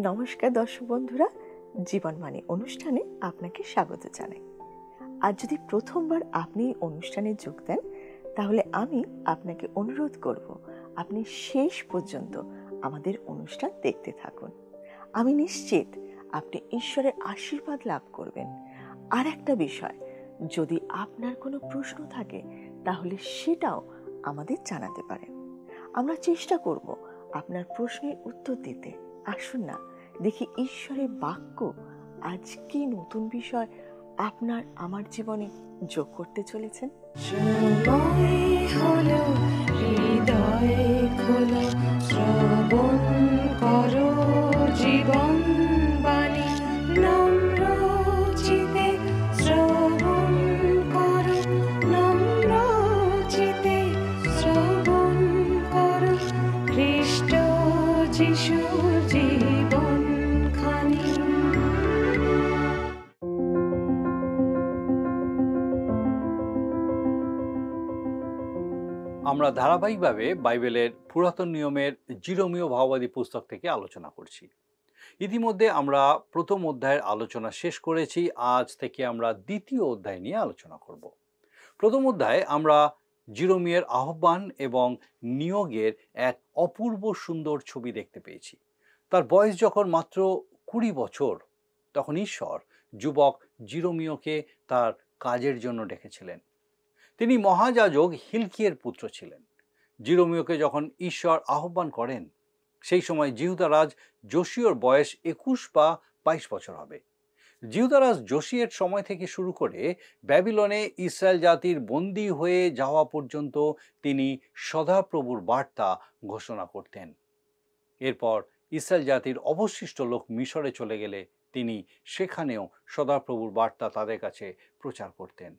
নমস্কার দর্শক বন্ধুরা, জীবনবাণী অনুষ্ঠানে আপনাকে স্বাগত জানাই। আর যদি প্রথমবার আপনি এই অনুষ্ঠানে যোগ দেন, তাহলে আমি আপনাকে অনুরোধ করব আপনি শেষ পর্যন্ত আমাদের অনুষ্ঠান দেখতে থাকুন। আমি নিশ্চিত আপনি ঈশ্বরের আশীর্বাদ লাভ করবেন। আর একটা বিষয়, যদি আপনার কোনো প্রশ্ন থাকে তাহলে সেটাও আমাদের জানাতে পারেন। আমরা চেষ্টা করব আপনার প্রশ্নের উত্তর দিতে। আসুন না, দেখি ঈশ্বরের বাক্য আজ কি নতুন বিষয় আপনার আমার জীবনে যোগ করতে চলেছেন। হৃদয়ে খোলো, শ্রবণ করো জীবন বাণী, নম্র চিতে শ্রবণ করো, নম্র চিতে শ্রবণ করো, খ্রিস্ট যিশুর জীবন খানি। আমরা ধারাবাহিকভাবে বাইবেলের পুরাতন নিয়মের জিরোমীয় ভাববাদী পুস্তক থেকে আলোচনা করছি। ইতিমধ্যে আমরা প্রথম অধ্যায়ের আলোচনা শেষ করেছি। আজ থেকে আমরা দ্বিতীয় অধ্যায় নিয়ে আলোচনা করব। প্রথম অধ্যায়ে আমরা জিরোমীয়ের আহ্বান এবং নিয়োগের এক অপূর্ব সুন্দর ছবি দেখতে পেয়েছি। তার বয়স যখন মাত্র 20 বছর, তখন ঈশ্বর যুবক জিরোমীয়কে তার কাজের জন্য ডেকেছিলেন। তিনি মহাযাজক হিলকিয়ের পুত্র ছিলেন। জিরোমীয়কে যখন ঈশ্বর আহ্বান করেন, সেই সময় জিহুদা রাজ যোশীয়র বয়স 21 বা 22 বছর হবে। জিহুদা রাজ যোশীয়ের সময় থেকে শুরু করে ব্যাবিলনে ইসরায়েল জাতির বন্দী হয়ে যাওয়া পর্যন্ত তিনি সদাপ্রভুর বার্তা ঘোষণা করতেন। এরপর ইসরায়েল জাতির অবশিষ্ট লোক মিশরে চলে গেলে তিনি সেখানেও সদাপ্রভুর বার্তা তাদের কাছে প্রচার করতেন।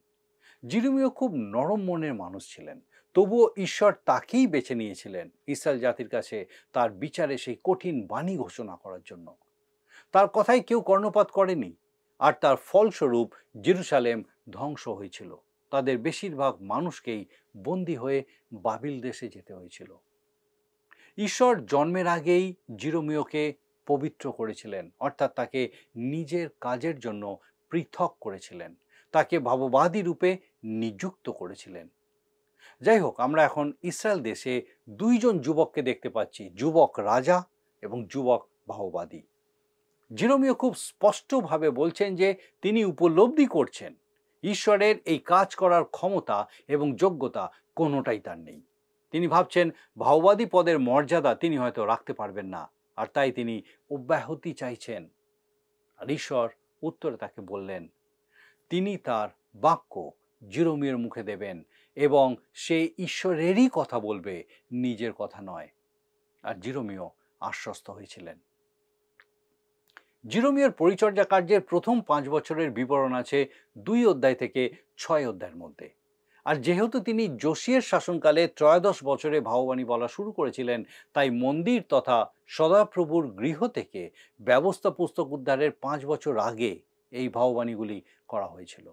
জিরোমীয় খুব নরম মনের মানুষ ছিলেন, তবুও ঈশ্বর তাকেই বেছে নিয়েছিলেন ইসরায়েল জাতির কাছে তার বিচারে সেই কঠিন বাণী ঘোষণা করার জন্য। তার কথাই কেউ কর্ণপাত করেনি, আর তার ফলস্বরূপ জেরুসালেম ধ্বংস হয়েছিল। তাদের বেশিরভাগ মানুষকেই বন্দী হয়ে বাবিল দেশে যেতে হয়েছিল। ঈশ্বর জন্মের আগেই জিরোমীয়কে পবিত্র করেছিলেন, অর্থাৎ তাকে নিজের কাজের জন্য পৃথক করেছিলেন, তাকে ভাববাদী রূপে নিযুক্ত করেছিলেন। যাই হোক, আমরা এখন ইসরায়েল দেশে দুইজন যুবককে দেখতে পাচ্ছি, যুবক রাজা এবং যুবক ভাববাদী। জিরোমীয় খুব স্পষ্টভাবে বলছেন যে তিনি উপলব্ধি করছেন ঈশ্বরের এই কাজ করার ক্ষমতা এবং যোগ্যতা কোনোটাই তার নেই। তিনি ভাবছেন ভাববাদী পদের মর্যাদা তিনি হয়তো রাখতে পারবেন না, আর তাই তিনি অব্যাহতি চাইছেন। আর ঈশ্বর উত্তরে তাকে বললেন তিনি তার বাক্য জিরোমীয়ের মুখে দেবেন এবং সে ঈশ্বরেরই কথা বলবে, নিজের কথা নয়। আর জিরোমীয় আশ্বস্ত হয়েছিলেন। জিরোমীয়ের পরিচর্যা কার্যের প্রথম 5 বছরের বিবরণ আছে 2 অধ্যায় থেকে 6 অধ্যায়ের মধ্যে। আর যেহেতু তিনি যোশীয়ের শাসনকালে 13 বছরে ভাববাণী বলা শুরু করেছিলেন, তাই মন্দির তথা সদাপ্রভুর গৃহ থেকে ব্যবস্থা পুস্তক উদ্ধারের 5 বছর আগে এই ভাববাণীগুলি করা হয়েছিল।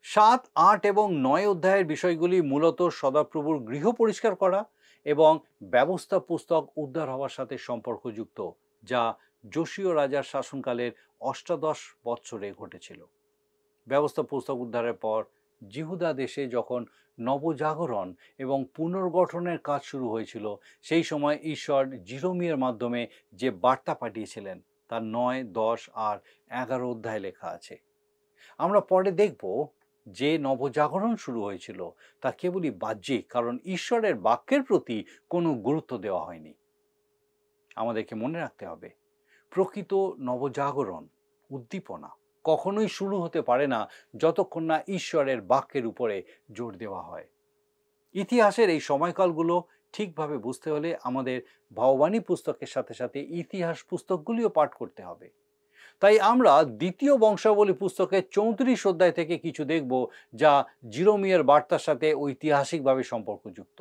7, 8 এবং 9 অধ্যায়ের বিষয়গুলি মূলত সদাপ্রভুর গৃহ পরিষ্কার করা এবং ব্যবস্থা পুস্তক উদ্ধার হওয়ার সাথে সম্পর্কযুক্ত, যা যোশীয় রাজার শাসনকালের 18 বৎসরে ঘটেছিল। ব্যবস্থা পুস্তক উদ্ধারের পর জিহুদা দেশে যখন নবজাগরণ এবং পুনর্গঠনের কাজ শুরু হয়েছিল, সেই সময় ঈশ্বর জিরোমীয়ের মাধ্যমে যে বার্তা পাঠিয়েছিলেন তার 9, 10 আর 11 অধ্যায় লেখা আছে। আমরা পরে দেখব যে নবজাগরণ শুরু হয়েছিল তা কেবলই বাহ্যিক, কারণ ঈশ্বরের বাক্যের প্রতি কোনো গুরুত্ব দেওয়া হয়নি। আমাদেরকে মনে রাখতে হবে, প্রকৃত নবজাগরণ, উদ্দীপনা কখনোই শুরু হতে পারে না যতক্ষণ না ঈশ্বরের বাক্যের উপরে জোর দেওয়া হয়। ইতিহাসের এই সময়কালগুলো ঠিকভাবে বুঝতে হলে আমাদের ভাববাণী পুস্তকের সাথে সাথে ইতিহাস পুস্তকগুলিও পাঠ করতে হবে। তাই আমরা দ্বিতীয় বংশাবলী পুস্তকের 34 অধ্যায় থেকে কিছু দেখব, যা জিরোমীয়ের বার্তার সাথে ঐতিহাসিকভাবে সম্পর্কযুক্ত।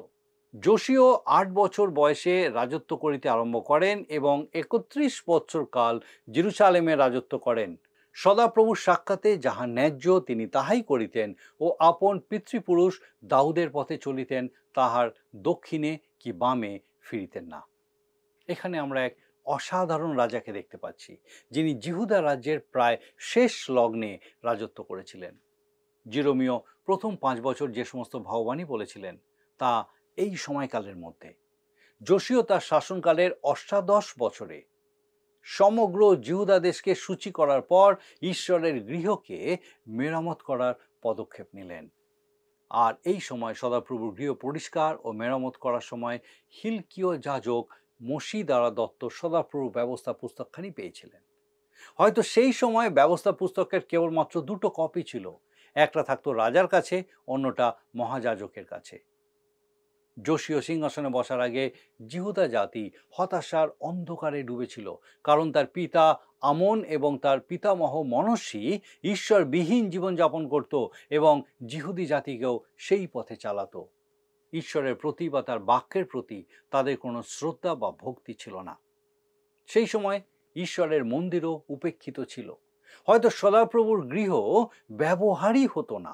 যোশীয় 8 বছর বয়সে রাজত্ব করিতে আরম্ভ করেন এবং 31 বছর কাল জেরুসালেমে রাজত্ব করেন। সদাপ্রভুর সাক্ষাতে যাহা ন্যায্য তিনি তাহাই করিতেন ও আপন পিতৃপুরুষ দাউদের পথে চলিতেন, তাহার দক্ষিণে কি বামে ফিরিতেন না। এখানে আমরা এক অসাধারণ রাজাকে দেখতে পাচ্ছি, যিনি জিহুদা রাজ্যের প্রায় শেষ লগ্নে রাজত্ব করেছিলেন। জিরোমীয় প্রথম 5 বছর যে সমস্ত ভগবানই বলেছিলেন তা এই সময়কালের মধ্যে। যোশীয় তার শাসনকালের অষ্টাদশ বছরে সমগ্র জিহুদা দেশকে সূচি করার পর ঈশ্বরের গৃহকে মেরামত করার পদক্ষেপ নিলেন। আর এই সময় সদাপ্রভুর গৃহ পরিষ্কার ও মেরামত করার সময় হিলকীয় যাজক মসি দ্বারা দত্ত সদাপ্রভু ব্যবস্থা পুস্তকখানি পেয়েছিলেন। হয়তো সেই সময় ব্যবস্থা পুস্তকের কেবলমাত্র 2টো কপি ছিল, একটা থাকতো রাজার কাছে, অন্যটা মহাযাজকের কাছে। যোশীয় সিংহাসনে বসার আগে জিহুদা জাতি হতাশার অন্ধকারে ডুবেছিল, কারণ তার পিতা আমন এবং তার পিতামহ মনস্বী ঈশ্বরবিহীন জীবনযাপন করত এবং জিহুদি জাতিকেও সেই পথে চালাতো। ঈশ্বরের প্রতি বা তার বাক্যের প্রতি তাদের কোনো শ্রদ্ধা বা ভক্তি ছিল না। সেই সময় ঈশ্বরের মন্দিরও উপেক্ষিত ছিল। হয়তো সদাপ্রভুর গৃহ ব্যবহারই হতো না।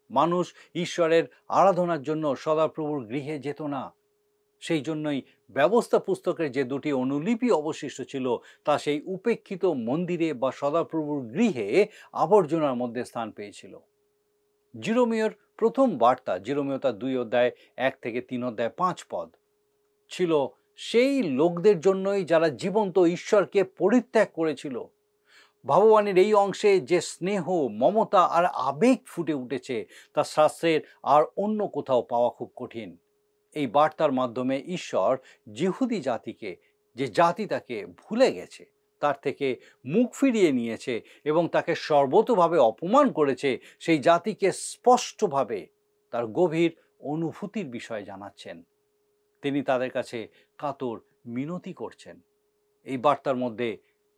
মানুষ ঈশ্বরের আরাধনার জন্য সদাপ্রভুর গৃহে যেত না। সেই জন্যই ব্যবস্থা পুস্তকের যে 2টি অনুলিপি অবশিষ্ট ছিল তা সেই উপেক্ষিত মন্দিরে বা সদাপ্রভুর গৃহে আবর্জনার মধ্যে স্থান পেয়েছিল। জিরোমীয়র প্রথম বার্তা, জিরোমীয় তার 2 অধ্যায় 1 থেকে 3 অধ্যায় 5 পদ ছিল সেই লোকদের জন্যই যারা জীবন্ত ঈশ্বরকে পরিত্যাগ করেছিল। ভগবানের এই অংশে যে স্নেহ, মমতা আর আবেগ ফুটে উঠেছে তা শাস্ত্রের আর অন্য কোথাও পাওয়া খুব কঠিন। এই বার্তার মাধ্যমে ঈশ্বর জিহুদি জাতিকে, যে জাতি তাকে ভুলে গেছে, তার থেকে মুখ ফিরিয়ে নিয়েছে এবং তাকে সর্বতোভাবে অপমান করেছে, সেই জাতিকে স্পষ্টভাবে তার গভীর অনুভূতির বিষয় জানাচ্ছেন। তিনি তাদের কাছে কাতর মিনতি করছেন। এই বার্তার মধ্যে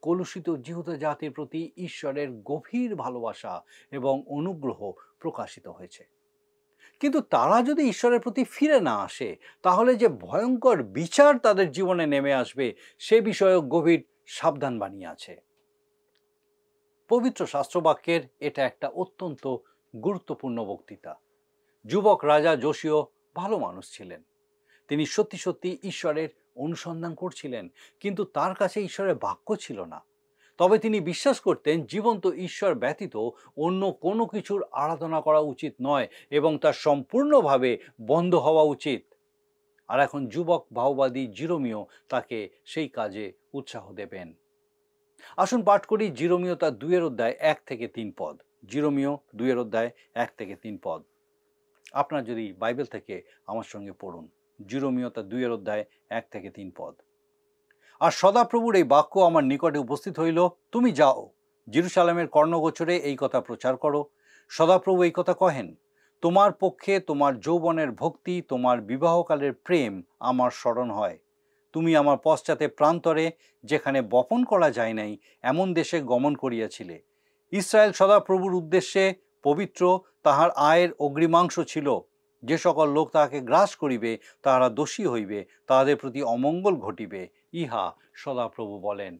কলুষিত জিহুদা জাতির প্রতি ঈশ্বরের গভীর ভালোবাসা এবং অনুগ্রহ প্রকাশিত হয়েছে। কিন্তু তারা যদি ঈশ্বরের প্রতি ফিরে না আসে, তাহলে যে ভয়ঙ্কর বিচার তাদের জীবনে নেমে আসবে সে বিষয়ে গভীর সাবধানবাণী আছে। পবিত্র শাস্ত্রবাক্যের এটা একটা অত্যন্ত গুরুত্বপূর্ণ বক্তৃতা। যুবক রাজা যোশীয় ভালো মানুষ ছিলেন। তিনি সত্যি সত্যি ঈশ্বরের অনুসন্ধান করছিলেন, কিন্তু তার কাছে ঈশ্বরের বাক্য ছিল না। তবে তিনি বিশ্বাস করতেন জীবন্ত ঈশ্বর ব্যতীত অন্য কোনো কিছুর আরাধনা করা উচিত নয় এবং তা সম্পূর্ণভাবে বন্ধ হওয়া উচিত। আর এখন যুবক ভাওবাদী জিরোমীয় তাকে সেই কাজে উৎসাহ দেবেন। আসুন পাঠ করি জিরোমীয় তার 2 অধ্যায় 1 থেকে 3 পদ। জিরোমীয় 2 অধ্যায় 1 থেকে 3 পদ। আপনার যদি বাইবেল থেকে আমার সঙ্গে পড়ুন। জিরোমীয় তার 2 অধ্যায় 1 থেকে 3 পদ। আর সদাপ্রভুর এই বাক্য আমার নিকটে উপস্থিত হইল, তুমি যাও, জেরুসালেমের কর্ণগোচরে এই কথা প্রচার করো। সদাপ্রভু এই কথা কহেন, তোমার পক্ষে তোমার যৌবনের ভক্তি, তোমার বিবাহকালের প্রেম আমার স্মরণ হয়। তুমি আমার পশ্চাতে প্রান্তরে, যেখানে বপন করা যায় নাই, এমন দেশে গমন করিয়াছিলে। ইসরায়েল সদাপ্রভুর উদ্দেশ্যে পবিত্র, তাহার আয়ের অগ্রিমাংশ ছিল। যে সকল লোক তাহাকে গ্রাস করিবে তাহারা দোষী হইবে, তাহাদের প্রতি অমঙ্গল ঘটিবে, ইহা সদাপ্রভু বলেন।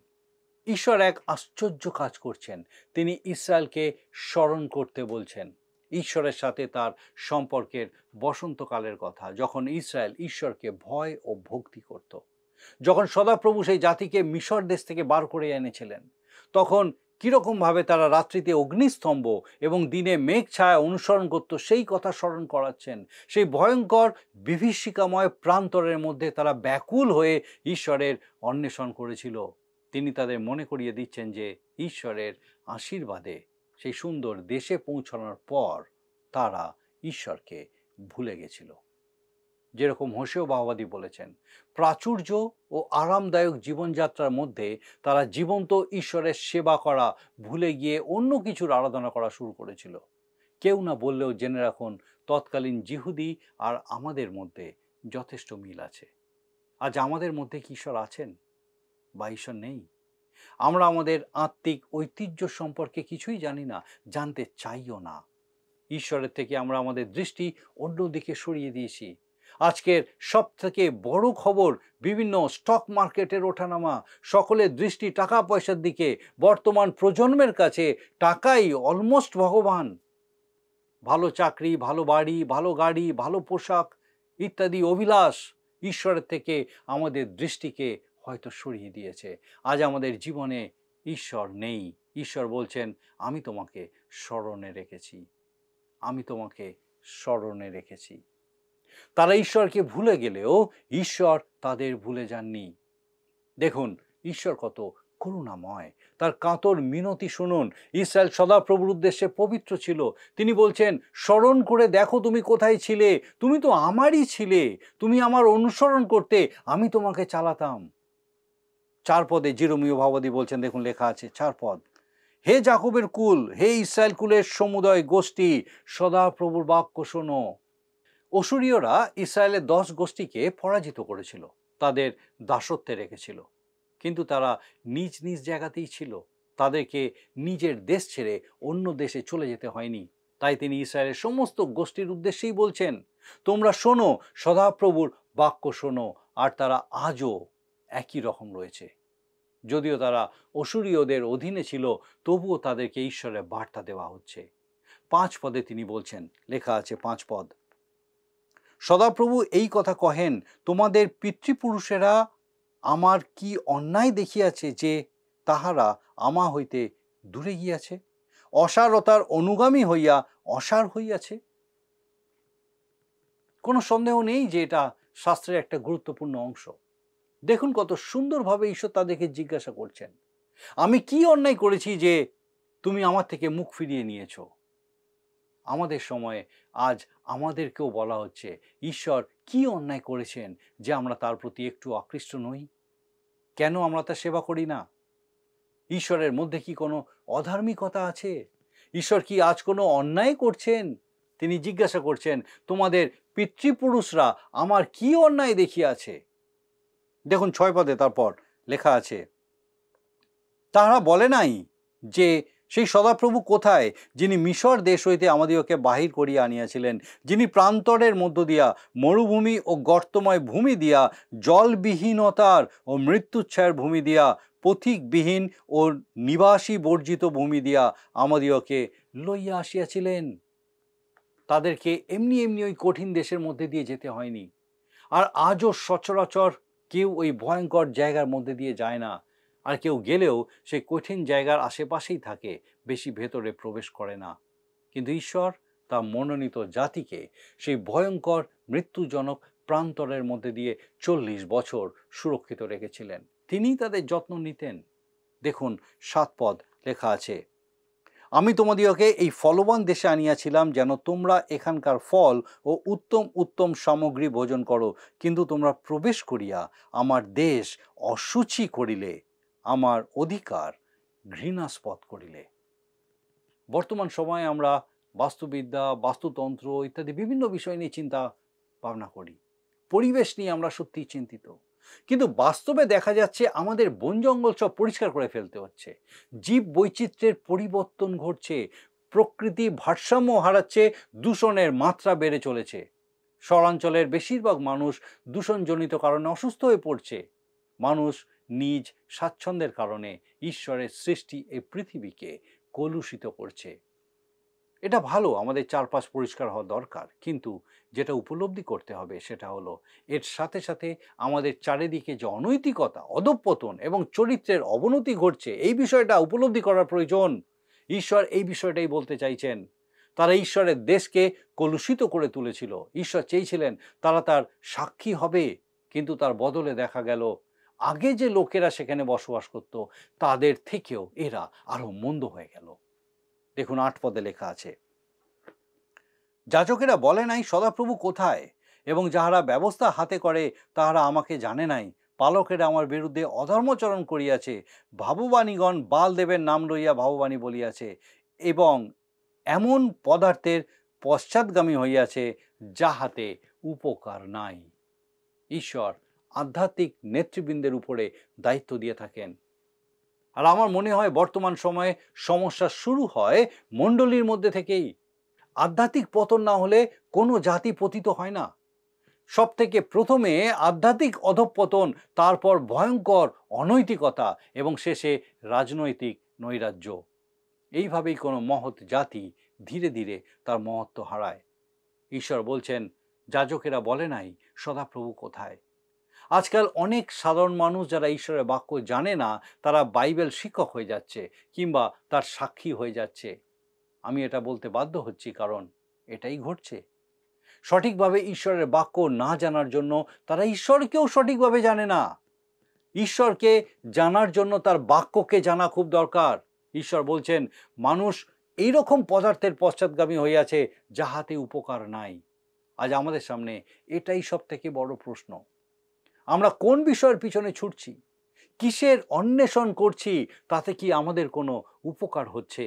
ঈশ্বর এক আশ্চর্য কাজ করছেন। তিনি ইসরায়েলকে স্মরণ করতে বলছেন। ঈশ্বরের সাথে তার সম্পর্কের বসন্তকালের কথা, যখন ইসরায়েল ঈশ্বরকে ভয় ও ভক্তি করত। যখন সদাপ্রভু সেই জাতিকে মিশর দেশ থেকে বার করে এনেছিলেন, তখন কীরকমভাবে তারা রাত্রিতে অগ্নিস্তম্ভ এবং দিনে মেঘ ছায়া অনুসরণ করত সেই কথা স্মরণ করাচ্ছেন। সেই ভয়ঙ্কর বিভীষিকাময় প্রান্তরের মধ্যে তারা ব্যাকুল হয়ে ঈশ্বরের অন্বেষণ করেছিল। তিনি তাদের মনে করিয়ে দিচ্ছেন যে ঈশ্বরের আশীর্বাদে সেই সুন্দর দেশে পৌঁছানোর পর তারা ঈশ্বরকে ভুলে গেছিল। যেরকম হোসেয় ভাওবাদী বলেছেন, প্রাচুর্য ও আরামদায়ক জীবনযাত্রার মধ্যে তারা জীবন্ত ঈশ্বরের সেবা করা ভুলে গিয়ে অন্য কিছুর আরাধনা করা শুরু করেছিল। কেউ না বললেও জেনে রাখুন, তৎকালীন জিহুদি আর আমাদের মধ্যে যথেষ্ট মিল আছে। আজ আমাদের মধ্যে কি ঈশ্বর আছেন বা ঈশ্বর নেই? আমরা আমাদের আত্মিক ঐতিহ্য সম্পর্কে কিছুই জানি না, জানতে চাইও না। ঈশ্বরের থেকে আমরা আমাদের দৃষ্টি অন্যদিকে সরিয়ে দিয়েছি। আজকের সব থেকে বড় খবর বিভিন্ন স্টক মার্কেটের ওঠানামা। সকলের দৃষ্টি টাকা পয়সার দিকে। বর্তমান প্রজন্মের কাছে টাকাই অলমোস্ট ভগবান। ভালো চাকরি, ভালো বাড়ি, ভালো গাড়ি, ভালো পোশাক ইত্যাদি অভিলাষ ঈশ্বরের থেকে আমাদের দৃষ্টিকে হয়তো সরিয়ে দিয়েছে। আজ আমাদের জীবনে ঈশ্বর নেই। ঈশ্বর বলছেন, আমি তোমাকে স্মরণে রেখেছি, আমি তোমাকে স্মরণে রেখেছি। তারা ঈশ্বরকে ভুলে গেলেও ঈশ্বর তাদের ভুলে যাননি। দেখুন ঈশ্বর কত করুণাময়, তার কাতর মিনতি শুনুন। ইসরায়েল সদাপ্রভুর উদ্দেশ্যে পবিত্র ছিল। তিনি বলছেন, স্মরণ করে দেখো তুমি কোথায় ছিলে, তুমি তো আমারই ছিলে, তুমি আমার অনুসরণ করতে, আমি তোমাকে চালাতাম। 4 পদে জিরোমীয় ভাববাদী বলছেন, দেখুন লেখা আছে 4 পদ, হে যাকবের কুল, হে ইসরায়েল কুলের সমুদয় গোষ্ঠী, সদাপ্রভুর বাক্য শোনো। অসুরীয়রা ইসরায়েলের 10 গোষ্ঠীকে পরাজিত করেছিল, তাদের দাসত্বে রেখেছিল, কিন্তু তারা নিজ নিজ জায়গাতেই ছিল। তাদেরকে নিজের দেশ ছেড়ে অন্য দেশে চলে যেতে হয়নি। তাই তিনি ইসরায়েলের সমস্ত গোষ্ঠীর উদ্দেশ্যেই বলছেন, তোমরা শোনো, সদাপ্রভুর বাক্য শোনো। আর তারা আজও একই রকম রয়েছে। যদিও তারা অসুরীয়দের অধীনে ছিল, তবুও তাদেরকে ঈশ্বরের বার্তা দেওয়া হচ্ছে। 5 পদে তিনি বলছেন, লেখা আছে 5 পদ, সদাপ্রভু এই কথা কহেন, তোমাদের পিতৃপুরুষেরা আমার কি অন্যায় দেখিয়াছে যে তাহারা আমা হইতে দূরে গিয়াছে, অসারতার অনুগামী হইয়া অসার হইয়াছে। কোনো সন্দেহ নেই যে এটা শাস্ত্রের একটা গুরুত্বপূর্ণ অংশ। দেখুন কত সুন্দরভাবে ঈশ্বর তাদেরকে জিজ্ঞাসা করছেন, আমি কি অন্যায় করেছি যে তুমি আমার থেকে মুখ ফিরিয়ে নিয়েছো? আমাদের সময়ে আজ আমাদেরকেও বলা হচ্ছে, ঈশ্বর কি অন্যায় করেছেন যে আমরা তার প্রতি একটু আকৃষ্ট নই? কেন আমরা তার সেবা করি না? ঈশ্বরের মধ্যে কি কোনো অধার্মিকতা আছে? ঈশ্বর কি আজ কোনো অন্যায় করছেন? তিনি জিজ্ঞাসা করছেন, তোমাদের পিতৃপুরুষরা আমার কি অন্যায় দেখিয়াছে? দেখুন 6 পদে তারপর লেখা আছে, তাহারা বলে নাই যে সেই সদাপ্রভু কোথায়, যিনি মিশর দেশ হইতে আমাদিগকে বাহির করিয়া আনিয়াছিলেন, যিনি প্রান্তরের মধ্য দিয়া মরুভূমি ও গর্তময় ভূমি দিয়া, জলবিহীনতার ও মৃত্যুচ্ছায়ের ভূমি দিয়া, পথিকবিহীন ও নিবাসী বর্জিত ভূমি দিয়া আমাদিগকে লইয়া আসিয়াছিলেন। তাদেরকে এমনি এমনি ওই কঠিন দেশের মধ্যে দিয়ে যেতে হয়নি। আর আজও সচরাচর কেউ ওই ভয়ঙ্কর জায়গার মধ্যে দিয়ে যায় না। আর কেউ গেলেও সেই কঠিন জায়গার আশেপাশেই থাকে, বেশি ভেতরে প্রবেশ করে না। কিন্তু ঈশ্বর তার মনোনীত জাতিকে সেই ভয়ঙ্কর মৃত্যুজনক প্রান্তরের মধ্যে দিয়ে 40 বছর সুরক্ষিত রেখেছিলেন। তিনিই তাদের যত্ন নিতেন। দেখুন 7 পদ লেখা আছে, আমি তোমাদিগকে এই ফলবান দেশে আনিয়াছিলাম, যেন তোমরা এখানকার ফল ও উত্তম উত্তম সামগ্রী ভোজন করো, কিন্তু তোমরা প্রবেশ করিয়া আমার দেশ অসুচি করিলে, আমার অধিকার ঘৃণাস্পদ করিলে। বর্তমান সময়ে আমরা বাস্তুবিদ্যা, বাস্তুতন্ত্র ইত্যাদি বিভিন্ন বিষয় নিয়ে চিন্তা ভাবনা করি, পরিবেশ নিয়ে আমরা সত্যিই চিন্তিত, কিন্তু বাস্তবে দেখা যাচ্ছে আমাদের বন জঙ্গল সব পরিষ্কার করে ফেলতে হচ্ছে, জীব বৈচিত্র্যের পরিবর্তন ঘটছে, প্রকৃতি ভারসাম্য হারাচ্ছে, দূষণের মাত্রা বেড়ে চলেছে। শহরাঞ্চলের বেশিরভাগ মানুষ দূষণজনিত কারণে অসুস্থ হয়ে পড়ছে। মানুষ নিজ স্বাচ্ছন্দ্যের কারণে ঈশ্বরের সৃষ্টি এই পৃথিবীকে কলুষিত করছে। এটা ভালো, আমাদের চারপাশ পরিষ্কার হওয়া দরকার, কিন্তু যেটা উপলব্ধি করতে হবে সেটা হলো এর সাথে সাথে আমাদের চারিদিকে যে অনৈতিকতা, অধঃপতন এবং চরিত্রের অবনতি ঘটছে, এই বিষয়টা উপলব্ধি করার প্রয়োজন। ঈশ্বর এই বিষয়টাই বলতে চাইছেন। তারা ঈশ্বরের দেশকে কলুষিত করে তুলেছিল। ঈশ্বর চেয়েছিলেন তারা তার সাক্ষী হবে, কিন্তু তার বদলে দেখা গেল আগে যে লোকেরা সেখানে বসবাস করত তাদের থেকেও এরা আরো মন্দ হয়ে গেল। দেখুন 8 পদে লেখা আছে, যাজকেরা বলে নাই সদাপ্রভু কোথায়, এবং যাহারা ব্যবস্থা হাতে করে তাহারা আমাকে জানে নাই। পালকেরা আমার বিরুদ্ধে অধর্মচরণ করিয়াছে, ভাববাণীগণ বাল দেবের নাম লইয়া ভাববাণী বলিয়াছে, এবং এমন পদার্থের পশ্চাৎগামী হইয়াছে যাহাতে উপকার নাই। ঈশ্বর আধ্যাত্মিক নেতৃবৃন্দের উপরে দায়িত্ব দিয়ে থাকেন। আর আমার মনে হয় বর্তমান সময়ে সমস্যা শুরু হয় মণ্ডলীর মধ্যে থেকেই। আধ্যাত্মিক পতন না হলে কোনো জাতি পতিত হয় না। সব থেকে প্রথমে আধ্যাত্মিক অধঃপতন, তারপর ভয়ঙ্কর অনৈতিকতা এবং শেষে রাজনৈতিক নৈরাজ্য। এইভাবেই কোনো মহৎ জাতি ধীরে ধীরে তার মহত্ব হারায়। ঈশ্বর বলছেন, যাজকেরা বলে নাই সদাপ্রভু কোথায়। আজকাল অনেক সাধারণ মানুষ যারা ঈশ্বরের বাক্য জানে না, তারা বাইবেল শিক্ষক হয়ে যাচ্ছে কিংবা তার সাক্ষী হয়ে যাচ্ছে। আমি এটা বলতে বাধ্য হচ্ছি, কারণ এটাই ঘটছে। সঠিকভাবে ঈশ্বরের বাক্য না জানার জন্য তারা ঈশ্বরকেও সঠিকভাবে জানে না। ঈশ্বরকে জানার জন্য তার বাক্যকে জানা খুব দরকার। ঈশ্বর বলছেন, মানুষ এইরকম পদার্থের পশ্চাৎগামী হইয়াছে যাহাতে উপকার নাই। আজ আমাদের সামনে এটাই সব থেকে বড় প্রশ্ন। আমরা কোন বিষয়ের পিছনে ছুটছি, কিসের অন্বেষণ করছি, তাতে কি আমাদের কোনো উপকার হচ্ছে?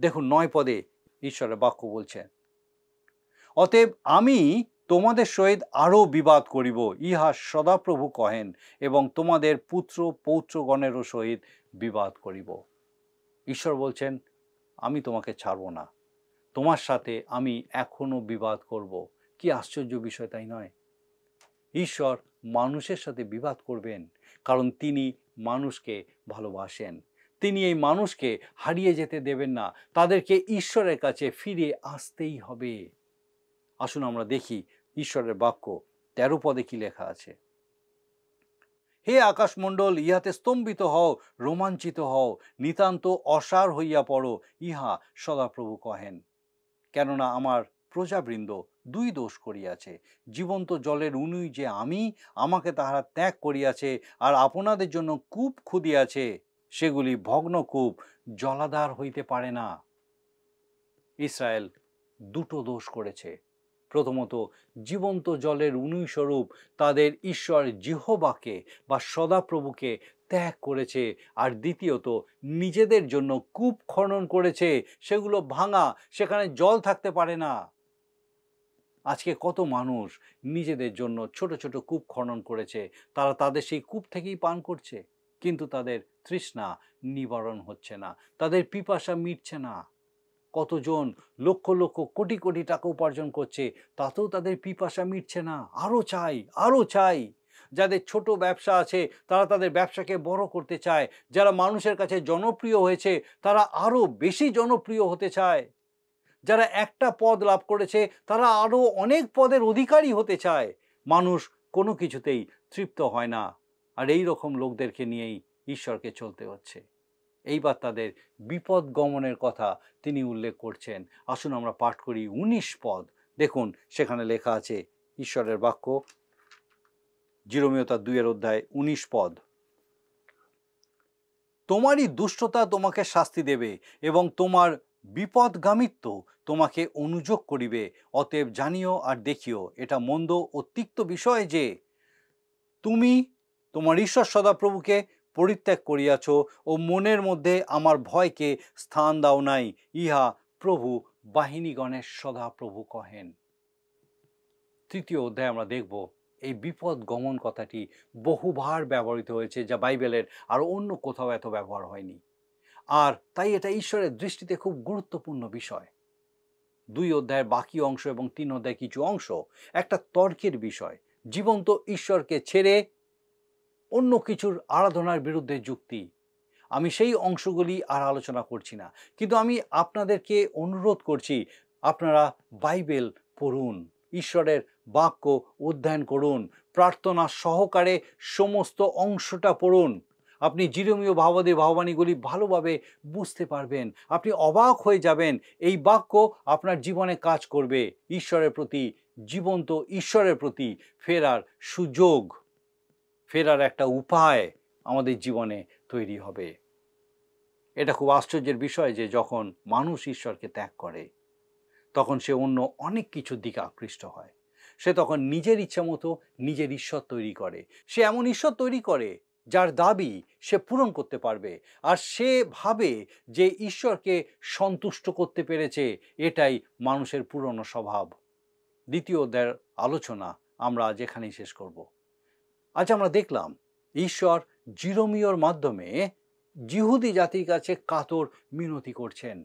দেখুন 9 পদে ঈশ্বরের বাক্য বলছেন, অতএব আমি তোমাদের সহিত আরও বিবাদ করিব, ইহা সদাপ্রভু কহেন, এবং তোমাদের পুত্র পৌত্রগণেরও সহিত বিবাদ করিব। ঈশ্বর বলছেন, আমি তোমাকে ছাড়ব না, তোমার সাথে আমি এখনো বিবাদ করব। কি আশ্চর্য বিষয়, তাই নয়? ঈশ্বর মানুষের সাথে বিবাদ করবেন, কারণ তিনি মানুষকে ভালোবাসেন। তিনি এই মানুষকে হারিয়ে যেতে দেবেন না, তাদেরকে ঈশ্বরের কাছে ফিরে আসতেই হবে। আসুন আমরা দেখি ঈশ্বরের বাক্য 13 পদে কি লেখা আছে। হে আকাশমণ্ডল, ইহাতে স্তম্ভিত হও, রোমাঞ্চিত হও, নিতান্ত অসার হইয়া পড়ো, ইহা সদাপ্রভু কহেন। কেননা আমার প্রজাবৃন্দ 2 দোষ করিয়াছে। জীবন্ত জলের উনুই যে আমি, আমাকে তাহারা ত্যাগ করিয়াছে, আর আপনাদের জন্য কূপ খুদিয়াছে, সেগুলি ভগ্ন কূপ, জলাধার হইতে পারে না। ইসরায়েল 2টো দোষ করেছে। প্রথমত, জীবন্ত জলের উনুই স্বরূপ তাদের ঈশ্বর জিহোবাকে বা সদাপ্রভুকে ত্যাগ করেছে। আর দ্বিতীয়ত, নিজেদের জন্য কূপ খনন করেছে, সেগুলো ভাঙা, সেখানে জল থাকতে পারে না। আজকে কত মানুষ নিজেদের জন্য ছোট ছোট কূপ খনন করেছে, তারা তাদের সেই কূপ থেকেই পান করছে, কিন্তু তাদের তৃষ্ণা নিবারণ হচ্ছে না, তাদের পিপাসা মিটছে না। কতজন লক্ষ লক্ষ কোটি কোটি টাকা উপার্জন করছে, তাতেও তাদের পিপাসা মিটছে না, আরও চাই, আরও চাই। যাদের ছোট ব্যবসা আছে, তারা তাদের ব্যবসাকে বড় করতে চায়। যারা মানুষের কাছে জনপ্রিয় হয়েছে, তারা আরও বেশি জনপ্রিয় হতে চায়। যারা একটা পদ লাভ করেছে, তারা আরও অনেক পদের অধিকারী হতে চায়। মানুষ কোনো কিছুতেই তৃপ্ত হয় না, আর এই রকম লোকদেরকে নিয়েই ঈশ্বরকে চলতে হচ্ছে। এইবার তাদের বিপদ গমনের কথা তিনি উল্লেখ করছেন। আসুন আমরা পাঠ করি 19 পদ। দেখুন সেখানে লেখা আছে ঈশ্বরের বাক্য, জিরোমীয় তার 2 অধ্যায় 19 পদ। তোমারই দুষ্টতা তোমাকে শাস্তি দেবে, এবং তোমার বিপদগামিত্ব তোমাকে অনুযোগ করিবে। অতএব জানিও আর দেখিও, এটা মন্দ ও তিক্ত বিষয় যে তুমি তোমার ঈশ্বর সদাপ্রভুকে পরিত্যাগ করিয়াছ ও মনের মধ্যে আমার ভয়কে স্থান দাও নাই, ইহা প্রভু বাহিনীগণের সদাপ্রভু কহেন। 3 অধ্যায়ে আমরা দেখব এই বিপদ গমন কথাটি বহুবার ব্যবহৃত হয়েছে, যা বাইবেলের আর অন্য কোথাও এত ব্যবহার হয়নি। আর তাই এটা ঈশ্বরের দৃষ্টিতে খুব গুরুত্বপূর্ণ বিষয়। 2 অধ্যায়ের বাকি অংশ এবং 3 অধ্যায়ের কিছু অংশ একটা তর্কের বিষয়। জীবন্ত ঈশ্বরকে ছেড়ে অন্য কিছুর আরাধনার বিরুদ্ধে যুক্তি। আমি সেই অংশগুলি আর আলোচনা করছি না, কিন্তু আমি আপনাদেরকে অনুরোধ করছি, আপনারা বাইবেল পড়ুন, ঈশ্বরের বাক্য অধ্যয়ন করুন, প্রার্থনা সহকারে সমস্ত অংশটা পড়ুন। আপনি জিরোমীয় ভাববাদীর ভাববাণীগুলি ভালোভাবে বুঝতে পারবেন। আপনি অবাক হয়ে যাবেন, এই বাক্য আপনার জীবনে কাজ করবে। ঈশ্বরের প্রতি, জীবন্ত ঈশ্বরের প্রতি ফেরার সুযোগ, ফেরার একটা উপায় আমাদের জীবনে তৈরি হবে। এটা খুব আশ্চর্যের বিষয় যে যখন মানুষ ঈশ্বরকে ত্যাগ করে, তখন সে অন্য অনেক কিছুর দিকে আকৃষ্ট হয়। সে তখন নিজের ইচ্ছা মতো নিজের ঈশ্বর তৈরি করে। সে এমন ঈশ্বর তৈরি করে যার দাবি সে পূরণ করতে পারবে, আর সে ভাবে যে ঈশ্বরকে সন্তুষ্ট করতে পেরেছে। এটাই মানুষের পুরনো স্বভাব। 2 অধ্যায়ের আলোচনা আমরা আজ এখানেই শেষ করব। আজ আমরা দেখলাম ঈশ্বর জিরোমীয়র মাধ্যমে জিহুদি জাতির কাছে কাতর মিনতি করছেন।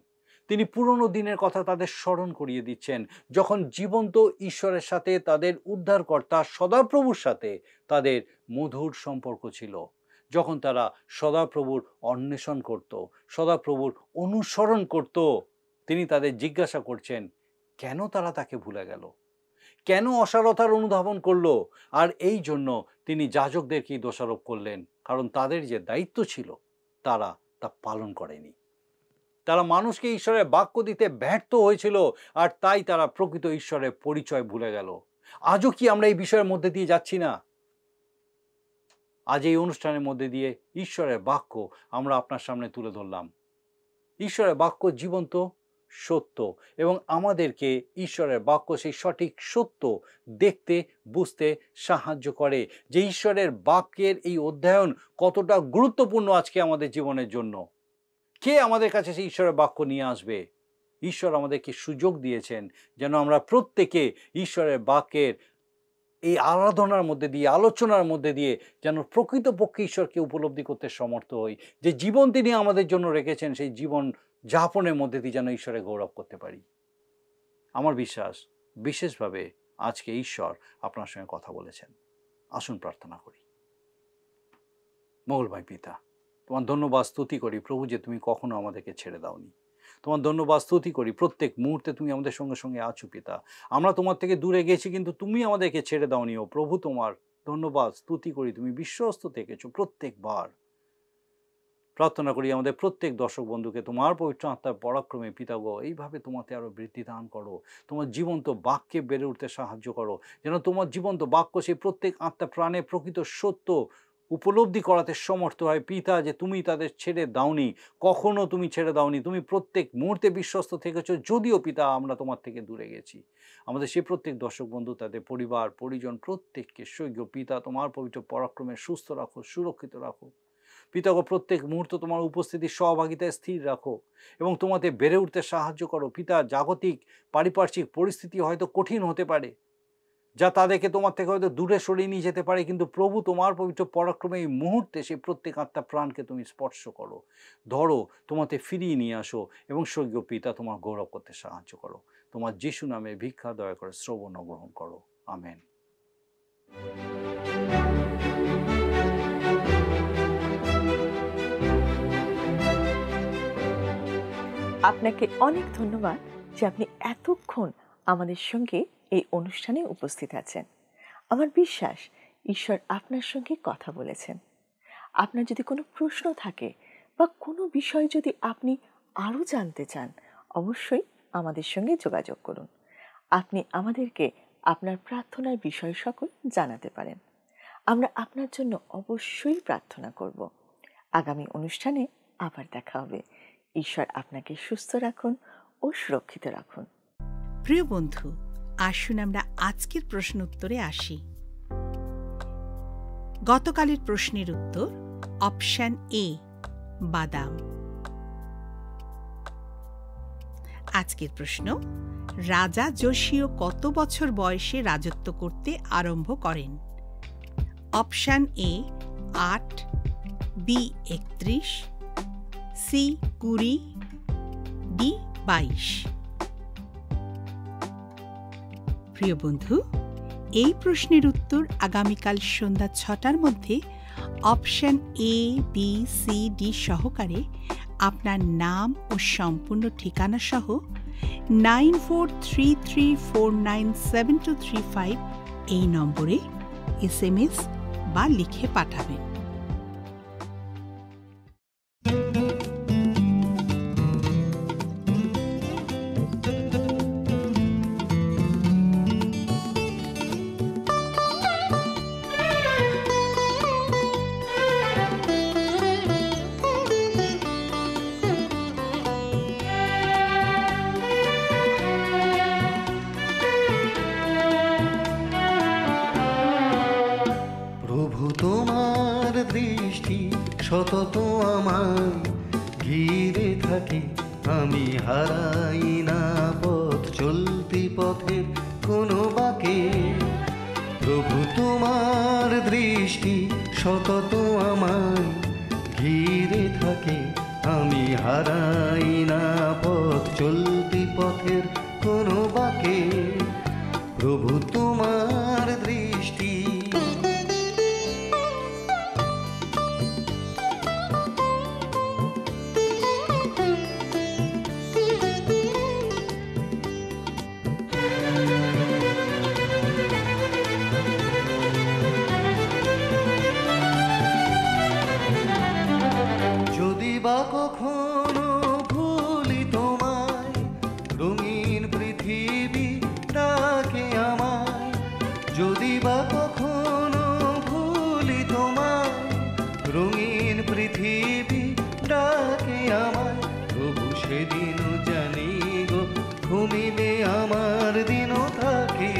তিনি পুরনো দিনের কথা তাদের স্মরণ করিয়ে দিচ্ছেন, যখন জীবন্ত ঈশ্বরের সাথে, তাদের উদ্ধারকর্তা সদাপ্রভুর সাথে তাদের মধুর সম্পর্ক ছিল। যখন তারা সদাপ্রভুর অন্বেষণ করত, সদাপ্রভুর অনুসরণ করত, তিনি তাদের জিজ্ঞাসা করছেন কেন তারা তাকে ভুলে গেল, কেন অসারতার অনুধাবন করলো? আর এই জন্য তিনি যাজকদেরকেই দোষারোপ করলেন, কারণ তাদের যে দায়িত্ব ছিল তারা তা পালন করেনি। তারা মানুষকে ঈশ্বরের বাক্য দিতে ব্যর্থ হয়েছিল, আর তাই তারা প্রকৃত ঈশ্বরের পরিচয় ভুলে গেল। আজও কি আমরা এই বিষয়ের মধ্যে দিয়ে যাচ্ছি না? আজ এই অনুষ্ঠানের মধ্যে দিয়ে ঈশ্বরের বাক্য আমরা আপনার সামনে তুলে ধরলাম। ঈশ্বরের বাক্য জীবন্ত, সত্য, এবং আমাদেরকে ঈশ্বরের বাক্য সেই সঠিক সত্য দেখতে বুঝতে সাহায্য করে যে ঈশ্বরের বাক্যের এই অধ্যয়ন কতটা গুরুত্বপূর্ণ আজকে আমাদের জীবনের জন্য। কে আমাদের কাছে সেই ঈশ্বরের বাক্য নিয়ে আসবে? ঈশ্বর আমাদেরকে সুযোগ দিয়েছেন যেন আমরা প্রত্যেকে ঈশ্বরের বাক্যের এই আরাধনার মধ্যে দিয়ে, আলোচনার মধ্যে দিয়ে যেন প্রকৃতপক্ষে ঈশ্বরকে উপলব্ধি করতে সমর্থ হই। যে জীবন তিনি আমাদের জন্য রেখেছেন, সেই জীবন যাপনের মধ্যে দিয়ে যেন ঈশ্বরের গৌরব করতে পারি। আমার বিশ্বাস বিশেষভাবে আজকে ঈশ্বর আপনার সঙ্গে কথা বলেছেন। আসুন প্রার্থনা করি। মঙ্গলময় পিতা, তোমার ধন্যবাদ স্তুতি করি প্রভু যে তুমি কখনো আমাদেরকে ছেড়ে দাওনি। তোমার ধন্যবাদ স্তুতি করি প্রত্যেক মুহূর্তে তুমি আমাদের সঙ্গে সঙ্গে আছো পিতা। আমরা তোমার থেকে দূরে গেছি কিন্তু তুমি আমাদেরকে ছেড়ে দাওনি। ও প্রভু, তোমার ধন্যবাদ স্তুতি করি, তুমি বিশ্বস্ত থেকেছো প্রত্যেকবার। প্রার্থনা করি আমাদের প্রত্যেক দর্শক বন্ধুকে তোমার পবিত্র আত্মার পরাক্রমে পিতাগো এইভাবে তোমাতে আরও বৃদ্ধি দান করো। তোমার জীবন্ত বাক্যে বেড়ে উঠতে সাহায্য করো, যেন তোমার জীবন্ত বাক্য সেই প্রত্যেক আত্মা প্রাণে প্রকৃত সত্য উপলব্ধি করাতে সমর্থ হয় পিতা, যে তুমি তাদের ছেড়ে দাওনি, কখনো তুমি ছেড়ে দাওনি। তুমি প্রত্যেক মুহূর্তে বিশ্বস্ত থেকেছো, যদিও পিতা আমরা তোমার থেকে দূরে গেছি। আমাদের সেই প্রত্যেক দর্শক বন্ধু, তাদের পরিবার পরিজন প্রত্যেককে স্বর্গীয় পিতা তোমার পবিত্র পরাক্রমে সুস্থ রাখো, সুরক্ষিত রাখো পিতাগো। প্রত্যেক মুহূর্ত তোমার উপস্থিতির সহভাগিতায় স্থির রাখো এবং তোমাতে বেড়ে উঠতে সাহায্য করো পিতা। জাগতিক পারিপার্শ্বিক পরিস্থিতি হয়তো কঠিন হতে পারে, যা তাদেরকে তোমার থেকে হয়তো দূরে সরিয়ে নিয়ে যেতে পারে, কিন্তু প্রভু তোমার পবিত্র পরাক্রমে এই মুহূর্তে সেই প্রত্যেক আত্মা প্রাণকে তুমি স্পর্শ করো, ধরো, তোমাতে ফিরিয়ে নিয়ে আসো এবং স্বর্গীয় পিতা তোমার গৌরব করতে সাহায্য করো। তোমার যিশু নামে ভিক্ষা দয়া করে শ্রবণ গ্রহণ করো। আমেন। আপনাকে অনেক ধন্যবাদ যে আপনি এতক্ষণ আমাদের সঙ্গে এই অনুষ্ঠানে উপস্থিত আছেন। আমার বিশ্বাস ঈশ্বর আপনার সঙ্গে কথা বলেছেন। আপনার যদি কোনো প্রশ্ন থাকে বা কোনো বিষয় যদি আপনি আরও জানতে চান, অবশ্যই আমাদের সঙ্গে যোগাযোগ করুন। আপনি আমাদেরকে আপনার প্রার্থনার বিষয় সকল জানাতে পারেন। আমরা আপনার জন্য অবশ্যই প্রার্থনা করব। আগামী অনুষ্ঠানে আবার দেখা হবে। ঈশ্বর আপনাকে সুস্থ রাখুন ও সুরক্ষিত রাখুন। প্রিয় বন্ধু, আসুন আমরা আজকের প্রশ্ন উত্তরে আসি। গতকালের প্রশ্নের উত্তর অপশন এ, বাদাম। আজকের প্রশ্ন, রাজা যোশীয় কত বছর বয়সে রাজত্ব করতে আরম্ভ করেন? Option A 8, B 31, C 20, D 22। প্রিয় বন্ধু, এই প্রশ্নের উত্তর আগামীকাল সন্ধ্যা 6টার মধ্যে option A, B, C, D সহকারে আপনার নাম ও সম্পূর্ণ ঠিকানা সহ 9433497235 এই নম্বরে SMS বা লিখে পাঠাবেন। সতত আমায় ঘিরে থাকে, আমি হারাই না পথ চলতি পথের কোনো বাঁকে। প্রভু তোমার দৃষ্টি সতত আমায় ঘিরে থাকে, আমি হারাই না পথ চলতি পথের কোনো বাঁকে। প্রভু তোমার দৃষ্টি বা কখনো ভুলি তোমায়, রঙিন পৃথিবী ডাকে আমায়। যদি বা কখনো ভুলি তোমায়, রঙিন পৃথিবী ডাকে আমায়। তবু সেদিনও জানি গো, ঘুমিলে আমার দিনও থাকে।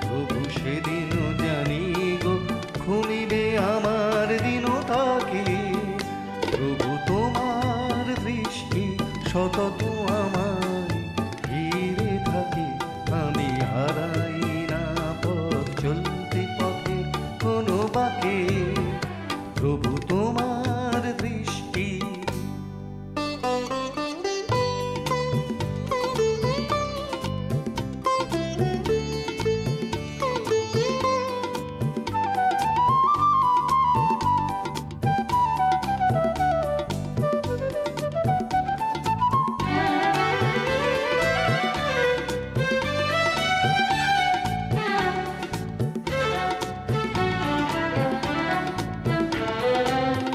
তবু সেদিনও জানি গো, ঘুমিলে আমার দিনও থাকে। প্রভু তোমার দৃষ্টি সতত আমায় ঘিরে থাকে। আমি হারাই না পথ চলতি পথে কোনো বাঁকে। প্রভু তোমার দৃষ্টি।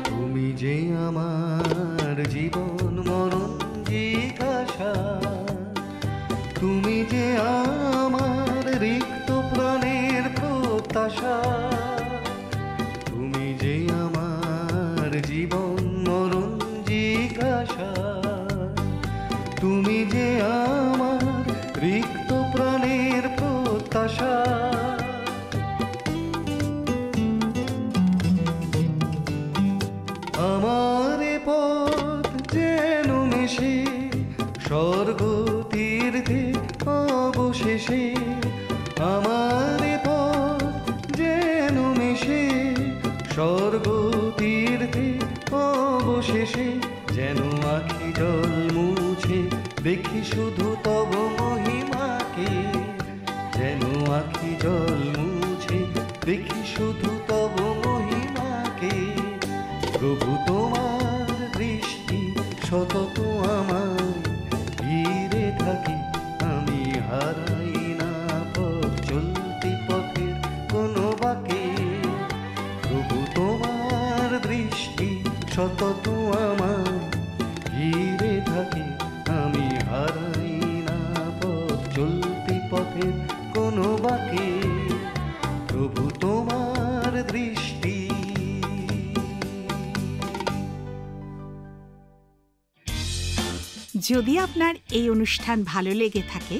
তুমি যে আমার জীবন মরণ জিজ্ঞাসা, তুমি যে আমার রিক্ত প্রাণের প্রত্যাশা। তুমি যে আমার জীবন মরণ জিজ্ঞাসা, তুমি যে আমার রিক্ত প্রাণের প্রত্যাশা। আমার পথ যেন মেশে স্বর্গ তীর্থে অবশেষে। আমার পথ যেন মেশে স্বর্গ তীর্থে অবশেষে। যেন আখি জল মুছে দেখি শুধু তব মহিমাকে। যেন আখি জল মুছে দেখি শুধু তব মহিমাকে। প্রভু তোমার দৃষ্টি সতত আমায় ঘিরে থাকে। আমি হারাই না পথ চলতি পথের কোনো বাঁকে। প্রভু তোমার দৃষ্টি সতত আমায় ঘিরে থাকে। আমি হারাই না পথ চলতি পথের কোনো বাঁকে। প্রভু তোমার দৃষ্টি। যদি আপনার এই অনুষ্ঠান ভালো লেগে থাকে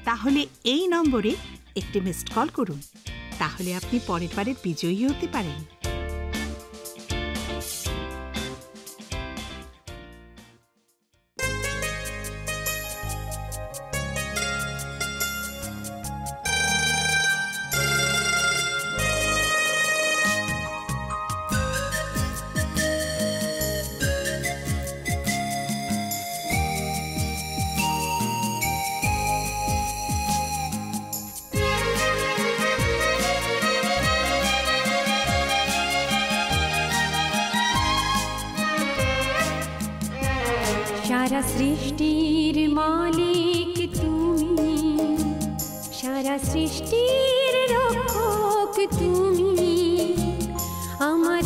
তাহলে এই নম্বরে একটি মিসড কল করুন। তাহলে আপনি পরের বারের বিজয়ী হতে পারেন। সারা সৃষ্টির মালিক তুমি, সারা সৃষ্টির রক্ষক তুমি। আমার